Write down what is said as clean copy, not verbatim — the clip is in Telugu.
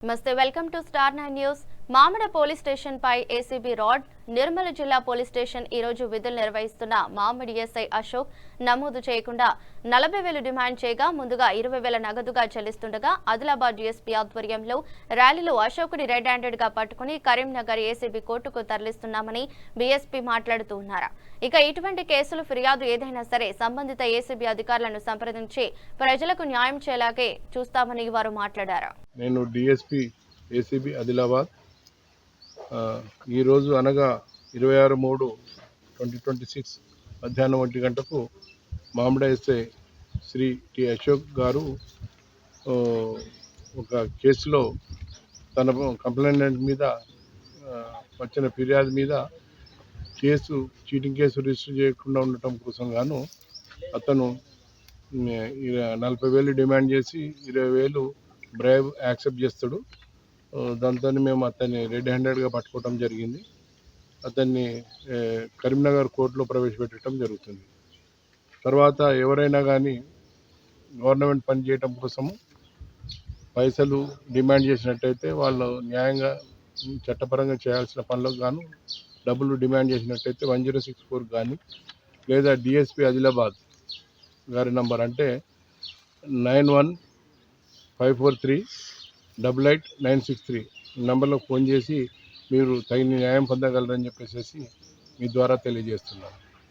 నమస్తే వెల్కమ్ టు స్టార్ 9 న్యూస్. మామిడ పోలీస్ స్టేషన్ పై ఏసీబీ రాడ్. నిర్మల జిల్లా పోలీస్ స్టేషన్ ఈ రోజు విధులు నిర్వహిస్తున్న మామిడి ఎస్ఐ అశోక్ నమోదు చేయకుండా 40,000 డిమాండ్ చేయగా ముందుగా 20,000 నగదుగా చెల్లిస్తుండగా ఆదిలాబాద్ డీఎస్పీ ఆధ్వర్యంలో ర్యాలీలో అశోక్ని రెడ్ హ్యాండెడ్ గా పట్టుకుని కరీంనగర్ ఏసీబీ కోర్టుకు తరలిస్తున్నామని బీఎస్పీ మాట్లాడుతూ ఉన్నారు. ఇక ఇటువంటి కేసులు ఫిర్యాదు ఏదైనా సరే సంబంధిత ఏసీబీ అధికారులను సంప్రదించి ప్రజలకు న్యాయం చేయాలాగే చూస్తామని వారు మాట్లాడారు. నేను డిఎస్పీ ఏసీబీ ఆదిలాబాద్ ఈరోజు అనగా 26/3/2026 మధ్యాహ్నం 1 గంటకు మామిడి ఎస్ఐ శ్రీ టి అశోక్ గారు ఒక కేసులో తన కంప్లైంట్ మీద వచ్చిన ఫిర్యాదు మీద చీటింగ్ కేసు రిజిస్టర్ చేయకుండా ఉండటం కోసం గాను అతను 40,000 డిమాండ్ చేసి 20,000 బ్రైబ్ యాక్సెప్ట్ చేస్తాడు. దాంతో మేము అతన్ని రెడ్ హ్యాండెడ్గా పట్టుకోవడం జరిగింది. అతన్ని కరీంనగర్ కోర్టులో ప్రవేశపెట్టడం జరుగుతుంది. తర్వాత ఎవరైనా కానీ గవర్నమెంట్ పని చేయటం కోసము పైసలు డిమాండ్ చేసినట్టయితే వాళ్ళు న్యాయంగా చట్టపరంగా చేయాల్సిన పనులకు గాను డబ్బులు డిమాండ్ చేసినట్టయితే 1064 కానీ లేదా డిఎస్పీ ఆదిలాబాద్ గారి నంబర్ అంటే 9154388963 నంబర్లో ఫోన్ చేసి మీరు తగిన న్యాయం పొందగలరని చెప్పేసి మీ ద్వారా తెలియజేస్తున్నాను.